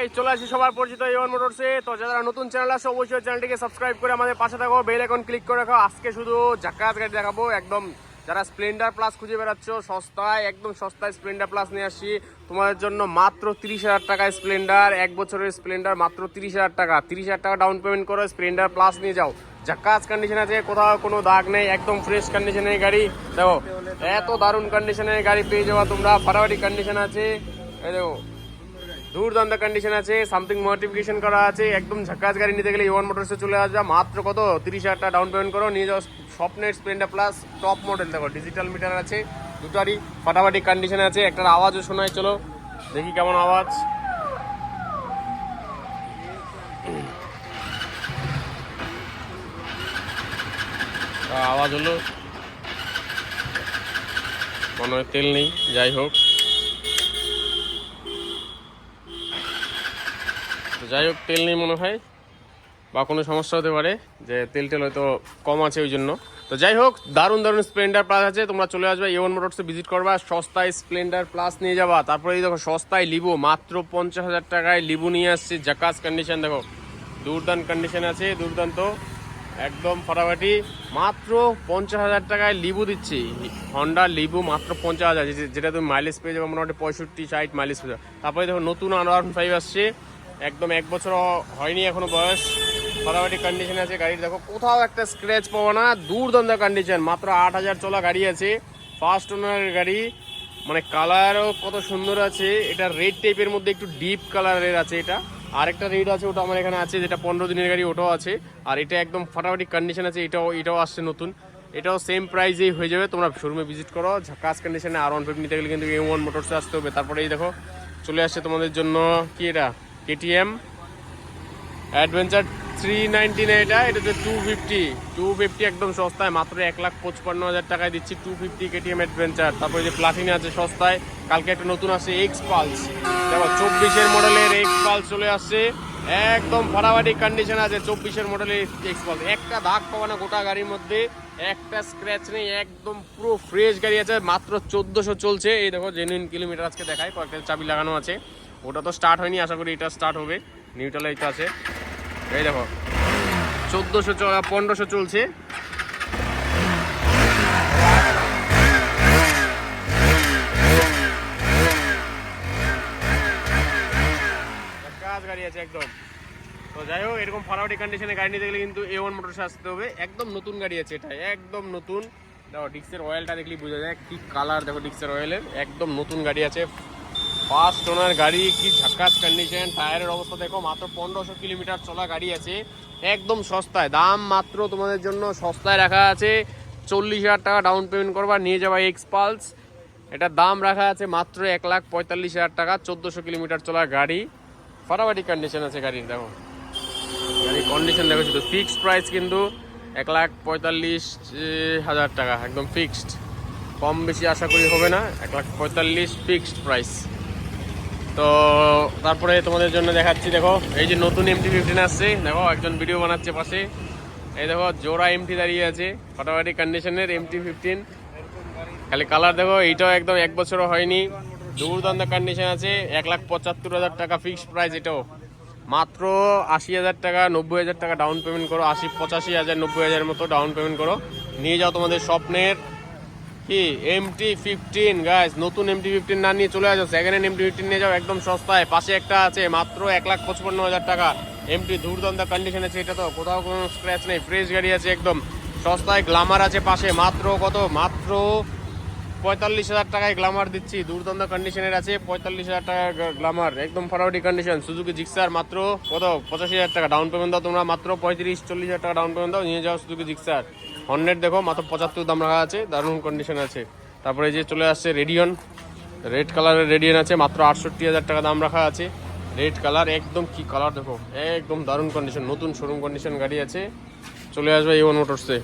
Guys, চলে আসি সবার পরিচিত A1 মোটরসে। তো যারা নতুন চ্যানেল আছে অবশ্যই চ্যানেলটিকে সাবস্ক্রাইব করে আমাদের পাশে থাকো, বেল আইকন ক্লিক করে রাখো। আজকে শুধু ঝাক্কাস গাড়ি দেখাবো, একদম যারা স্প্লেন্ডার প্লাস খুঁজে বেড়াচ্ছ সস্তায়, একদম সস্তায় স্প্লেন্ডার প্লাস নিয়ে আসছি তোমাদের জন্য। মাত্র 30,000 টাকায় স্প্লেন্ডার, 1 বছরের স্প্লেন্ডার মাত্র 30,000 টাকা। 30,000 টাকা ডাউন পেমেন্ট করে স্প্লেন্ডার প্লাস নিয়ে যাও। ঝাক্কাস কন্ডিশন আছে, কোথাও কোনো দাগ নেই, একদম ফ্রেশ কন্ডিশনের গাড়ি। দেখো এত দারুণ কন্ডিশনের গাড়ি পেয়ে যাওয়া তোমরা। ফাটাফাটি কন্ডিশন আছে, এই দেখো দুর্দান্ত কন্ডিশন আছে, সামথিং মডিফিকেশন করা আছে। একদম ঝাক্কাস গাড়ি নিতে গেলে A1 মোটরসে চলে আসবে। মাত্র কত 30,000 টাকা ডাউন পেমেন্ট করো, নিয়ে যাও স্বপ্নের স্প্লেন্ডার প্লাস টপ মডেল। দেখো ডিজিটাল মিটার আছে, দুটারই ফাটাফাটি কন্ডিশন আছে। একটার আওয়াজও শোনায়, চলো দেখি কেমন আওয়াজ। আওয়াজ হলো, মনে হয় তেল নেই, যাই হোক। যাই হোক তেল নেই মনে হয়, বা কোনো সমস্যা হতে পারে যে তেল হয়তো কম আছে ওই জন্য। তো যাই হোক, দারুণ দারুণ স্প্লেন্ডার প্লাস আছে, তোমরা চলে আসবে A1 মোটরসে ভিজিট করবা, সস্তায় স্প্লেন্ডার প্লাস নিয়ে যাবা। তারপরে এই দেখো সস্তায় লিবু, মাত্র 50,000 টাকায় লিবু নিয়ে আসছে। ঝাক্কাস কন্ডিশন, দেখো দুর্দান্ত কন্ডিশন আছে, দুর্দান্ত একদম ফাটাফাটি। মাত্র 50,000 টাকায় লিবু দিচ্ছি, হন্ডা লিবু মাত্র 50,000, যেটা তুমি মাইলেজ পেয়ে যাবে মোটামুটি 65-60 মাইলেজ পেয়ে যাবে। তারপরে দেখো নতুন R15 আসছে, একদম 1 বছর হয়নি এখনো বয়স, ফাটাফাটি কন্ডিশন আছে গাড়ির। দেখো কোথাও একটা স্ক্র্যাচ পাবো না, দুর্দান্ত কন্ডিশন। মাত্র 8,000 চলা গাড়ি আছে, ফার্স্ট ওনারের গাড়ি, মানে কালারও কত সুন্দর আছে। এটা রেড টাইপের মধ্যে একটু ডিপ কালারের আছে এটা। আরেকটা রেড আছে, ওটা আমার এখানে আছে, যেটা 15 দিনের গাড়ি, ওটাও আছে। আর এটা একদম ফাটাফাটি কন্ডিশন আছে, এটাও আসছে নতুন, এটাও সেম প্রাইসেই হয়ে যাবে। তোমরা শোরুমে ভিজিট করো। ঝাক্কাস কন্ডিশনে R15 নিতে গেলে কিন্তু A1 মোটরসে আসতে হবে। তারপরে এই দেখো চলে আসছে তোমাদের জন্য কি, এটা KTM অ্যাডভেঞ্চার 399, এটা হচ্ছে 250 একদম সস্তায়, মাত্র 1,55,000 টাকায় দিচ্ছি 250 KTM অ্যাডভেঞ্চার। তারপরে যে প্লাটিনা আছে সস্তায়, কালকে একটা নতুন আসছে X পালস, দেখো 24-এর মডেলের X পালস চলে আসছে, একদম ফাটাফাটি কন্ডিশন আছে। 24-এর মডেলের X পালস, একটা দাগ পাবা না গোটা গাড়ির মধ্যে, একটা স্ক্র্যাচ নেই, একদম পুরো ফ্রেশ গাড়ি আছে। মাত্র 1400 চলছে। এই দেখো জেনুইন কিলোমিটার আজকে দেখায়, কয়েকটা চাবি লাগানো আছে, ওটা তো স্টার্ট হয়নি, আশা করি এটা স্টার্ট হবে। নিউট্রাল তো আছে, এই দেখো 1400 চলা, 1500 চলছে। গাড়ি আছে একদম। তো যাই হোক, এরকম ফাটাফাটি কন্ডিশনে গাড়ি নিতে গেলে কিন্তু A1 মোটরসে আসতে হবে। একদম নতুন গাড়ি আছে এটা, একদম নতুন। দেখো ডিক্সের অয়েলটা দেখলেই বোঝা যায় কি কালার, দেখো ডিক্সের অয়েলের, একদম নতুন গাড়ি আছে, ফার্স্ট ওনার গাড়ি, কি ঝাক্কাস কন্ডিশন। টায়ারের অবস্থা দেখো, মাত্র 1500 কিলোমিটার চলা গাড়ি আছে, একদম সস্তায়। দাম মাত্র তোমাদের জন্য সস্তায় রাখা আছে, 40,000 টাকা ডাউন পেমেন্ট করবা, নিয়ে যাবা X পালস। এটার দাম রাখা আছে মাত্র 1,45,000 টাকা, 1400 কিলোমিটার চলা গাড়ি, ফাটাফাটি কন্ডিশন আছে গাড়ির। দেখো গাড়ির কন্ডিশন দেখো, শুধু ফিক্সড প্রাইস কিন্তু 1,45,000 টাকা, একদম ফিক্সড, কম বেশি আশা করি হবে না, 1,45,000 ফিক্সড প্রাইস। তো তারপরে তোমাদের জন্য দেখাচ্ছি, দেখো এই যে নতুন MT-15 আসছে, দেখো একজন ভিডিও বানাচ্ছে পাশে, এই দেখো জোড়া MT দাঁড়িয়ে আছে, ফাটাফাটি কন্ডিশনের MT-15, খালি কালার দেখো, এইটাও একদম 1 বছরও হয়নি, দুর্দান্ত কন্ডিশন আছে। 1,75,000 টাকা ফিক্সড প্রাইস, এটাও মাত্র 80,000 টাকা, 90,000 টাকা ডাউন পেমেন্ট করো, 80, 85,000, 90,000 মতো ডাউন পেমেন্ট করো, নিয়ে যাও তোমাদের স্বপ্নের কি MT-15। গাইস নতুন MT-15 না নিয়ে চলে আসো, সেকেন্ড হ্যান্ড MT-15 নিয়ে যাও, একদম সস্তায়। পাশে একটা আছে মাত্র 1,55,000 টাকা MT, দুর্দান্ত কন্ডিশন আছে, এটা তো কোথাও কোনো স্ক্র্যাচ নেই, ফ্রেশ গাড়ি আছে একদম সস্তায়। গ্লামার আছে পাশে, মাত্র কত, মাত্র 45,000 টাকায় গ্লামার দিচ্ছি, দুর্দান্ত কন্ডিশনের আছে, 45,000 টাকা গ্লামার, একদম ফাটাফাটি কন্ডিশন। সুজুকি জিক্সার মাত্র কত, 85,000 টাকা ডাউন পেমেন্ট দাও তোমরা, মাত্র 35-40,000 টাকা ডাউন পেমেন্ট দাও, নিয়ে যাও সুজুকি জিক্সার। হন্ড্রেড দেখো মাত্র 75 দাম রাখা আছে, দারুণ কন্ডিশন আছে। তারপরে যে চলে আসছে রেডিয়ন, রেড কালারের রেডিয়ন আছে, মাত্র 68,000 টাকা দাম রাখা আছে, রেড কালার, একদম কি কালার দেখো, একদম দারুণ কন্ডিশন, নতুন শোরুম কন্ডিশন গাড়ি আছে, চলে আসবে A1 মোটরসে।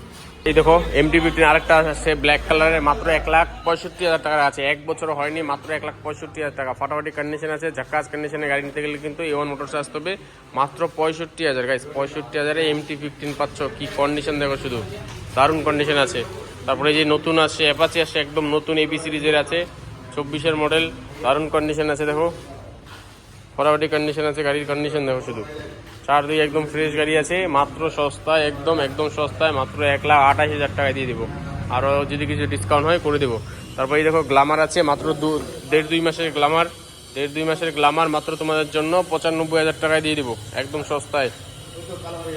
এই দেখো MT-15 আরেকটা আসছে ব্ল্যাক কালারের, মাত্র 1,65,000 টাকা আছে, 1 বছর হয়নি, মাত্র 1,65,000 টাকা, ফাটাফাটি কন্ডিশন আছে। ঝাক্কাস কন্ডিশনে গাড়ি নিতে গেলে কিন্তু A1 মোটরসে আসতে হবে, মাত্র 65,000 গাইস, 65,000-এ MT-15 পাচ্ছ, কি কন্ডিশন দেখো, শুধু দারুণ কন্ডিশন আছে। তারপরে যে নতুন আসছে অ্যাপাচি আসছে, একদম নতুন AB সিরিজের আছে, 24-এর মডেল, দারুণ কন্ডিশন আছে দেখো, ফটাফটি কন্ডিশন আছে, গাড়ির কন্ডিশন দেখো শুধু, চারদিকে একদম ফ্রেশ গাড়ি আছে, মাত্র সস্তায় একদম সস্তায় মাত্র 1,28,000 টাকায় দিয়ে দেবো, আরও যদি কিছু ডিসকাউন্ট হয় করে দেবো। তারপরে দেখো গ্ল্যামার আছে মাত্র 1.5-2 মাসের গ্ল্যামার, 1.5-2 মাসের গ্ল্যামার মাত্র তোমাদের জন্য 95,000 টাকায় দিয়ে দেবো একদম সস্তায়।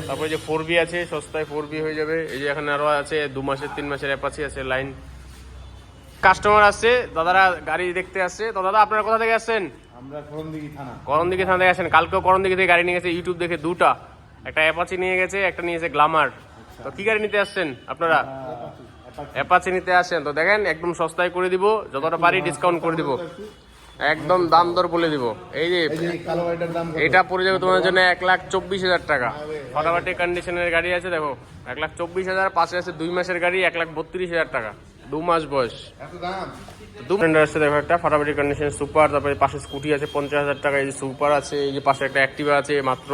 তারপরে যে 4B আছে সস্তায় 4B হয়ে যাবে। এই যে এখানে আরও আছে 2 মাসের 3 মাসের অ্যাপাচি আছে লাইন। কাস্টমার আসছে, দাদারা গাড়ি দেখতে আসছে। তো দাদা আপনারা কোথা থেকে আসছেন? আমরা করণদিঘি থানা। করণদিঘি থানা থেকে আসেন। কালকেও করণদিঘি থেকে গাড়ি নিয়ে গেছে, ইউটিউব দেখে দুটা, একটা অ্যাপাচি নিয়ে গেছে, একটা নিয়েছে গ্ল্যামার। তো কি গাড়ি নিতে আসছেন আপনারা? অ্যাপাচি নিতে আসেন। তো দেখেন একদম সস্তায় করে দিব, যতটা পারি ডিসকাউন্ট করে দিব, একদম দাম দর বলে দিব। এই যে কালো গাড়িটার দাম কত? এটা পড়ে যাবে তোমাদের জন্য 1,24,000 টাকা। ফটাফটি কন্ডিশনের গাড়ি আছে দেখো, 1,24,000। পাশে আছে 2 মাসের গাড়ি 1,32,000 টাকা, 2 মাস বয়স। এত দাম? স্প্লেন্ডার আছে দেখো, একটা ফটাফটি কন্ডিশন সুপার। তারপরে পাশে স্কুটি আছে 50,000 টাকা, এই যে সুপার আছে। এই যে পাশে একটা অ্যাক্টিভা আছে মাত্র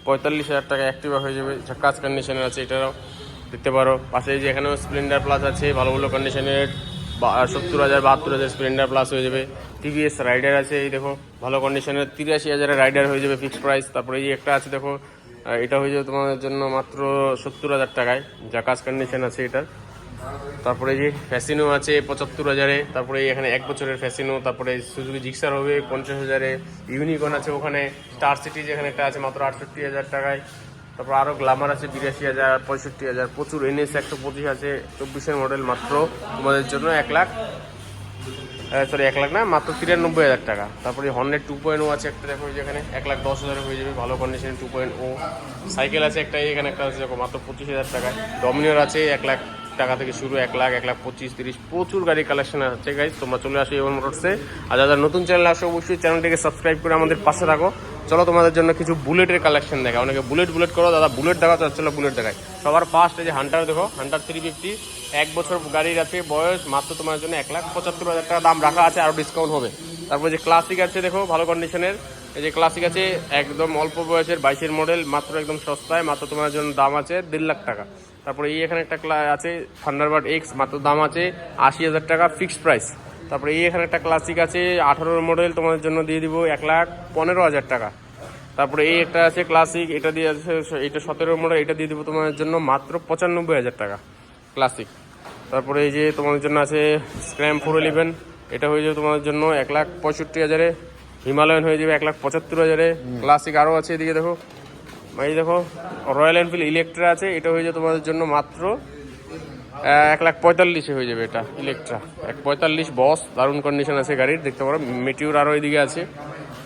45,000 টাকা, অ্যাক্টিভা হয়ে যাবে, ঝাক্কাস কন্ডিশনের আছে, এটাও দেখতে পারো। পাশে এই যে এখানেও স্প্লেন্ডার প্লাস আছে ভালো ভালো কন্ডিশনের, 70,000 72,000 স্প্লেন্ডার প্লাস হয়ে যাবে। টিভিএস রাইডার আছে, এই দেখো ভালো কন্ডিশনের 83,000 রাইডার হয়ে যাবে ফিক্সড প্রাইস। তারপরে এই একটা আছে দেখো, এটা হয়ে যাবে তোমাদের জন্য মাত্র 70,000 টাকায়, ঝাক্কাস কন্ডিশন আছে এটার। তারপরে যে ফ্যাসিনো আছে 75,000-এ। তারপরে এখানে 1 বছরের ফ্যাসিনো। তারপরে সুজুকি জিক্সার হবে 50,000-এ। ইউনিকর্ন আছে ওখানে, স্টার সিটি যেখানে একটা আছে মাত্র 68,000 টাকায়। তারপর আরও গ্ল্যামার আছে 82,000 65,000, প্রচুর NS 125 আছে 24-এর মডেল, মাত্র তোমাদের জন্য 1 লাখ না, মাত্র 93,000 টাকা। তারপরে হর্নেট 2.0 আছে একটা দেখো, যেখানে 1,10,000 হয়ে যাবে, ভালো কন্ডিশনে 2.0। সাইকেল আছে একটা, এখানে একটা আছে দেখো মাত্র 25,000 টাকায়। ডমিনিয়র আছে 1 লাখ টাকা থেকে শুরু, 1 লাখ 1,25,000 30, প্রচুর গাড়ির কালেকশন আছে গাইজ। তোমরা চলে আসো A1 মোটরসে। আর যারা নতুন চ্যানেল আসো অবশ্যই চ্যানেলটিকে সাবস্ক্রাইব করে আমাদের পাশে থাকো। চলো তোমাদের জন্য কিছু বুলেটের কালেকশন দেখা। অনেকে বুলেট করো, দাদা বুলেট দেখা, তো চলো বুলেট দেখায়। সবার ফার্স্ট এই যে হান্টার দেখো, হান্টার 350, 1 বছর গাড়ির আছে বয়স, মাত্র তোমার জন্য 1,75,000 টাকা দাম রাখা আছে, আরও ডিসকাউন্ট হবে। তারপর যে ক্লাসিক আছে দেখো ভালো কন্ডিশনের, এই যে ক্লাসিক আছে একদম অল্প বয়সের 22-এর মডেল, মাত্র একদম সস্তায়, মাত্র তোমার জন্য দাম আছে 1.5 লাখ টাকা। তারপরে এই এখানে একটা আছে থান্ডারবার্ড X, মাত্র দাম আছে 80,000 টাকা ফিক্সড প্রাইস। তারপরে এই এখানে একটা ক্লাসিক আছে 18-এর মডেল, তোমাদের জন্য দিয়ে দিব 1,15,000 টাকা। তারপরে এই একটা আছে ক্লাসিক, এটা দিয়ে আছে, এটা 17-এর মডেল, এটা দিয়ে দিব তোমাদের জন্য মাত্র 95,000 টাকা ক্লাসিক। তারপরে এই যে তোমাদের জন্য আছে স্ক্র্যাম 411, এটা হয়ে যাবে তোমাদের জন্য 1,65,000-এ। হিমালয়ান হয়ে যাবে 1,75,000-এ। ক্লাসিক আরও আছে এদিকে দেখো, এই দেখো রয়্যাল এনফিল্ড ইলেকট্রা আছে, এটা হয়ে যাবে তোমাদের জন্য মাত্র 1,45,000-এ হয়ে যাবে। এটা ইলেকট্রা 1,45,000 বস, দারুণ কন্ডিশন আছে গাড়ির, দেখতে পারো। মেটিউর আরও এদিকে আছে।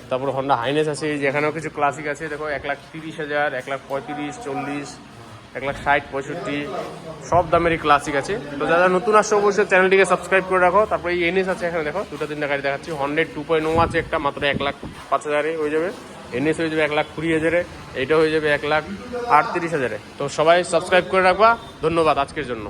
তারপর হন্ডা হাইনেস আছে, যেখানেও কিছু ক্লাসিক আছে দেখো, 1,30,000, 1,35,000 40, 1,60,000 65, সব দামেরই ক্লাসিক আছে। তো যারা নতুন আসছে অবশ্যই চ্যানেলটিকে সাবস্ক্রাইব করে রাখো। তারপরে এই NS আছে এখানে দেখো, 2-3টা গাড়ি দেখাচ্ছি। হর্নেট 2.0 আছে একটা, মাত্র 1,05,000-এ হয়ে যাবে। NS হয়ে যাবে 1,20,000-এ, এইটা হয়ে যাবে 1,38,000-এ। তো সবাই সাবস্ক্রাইব করে রাখবা। ধন্যবাদ আজকের জন্য।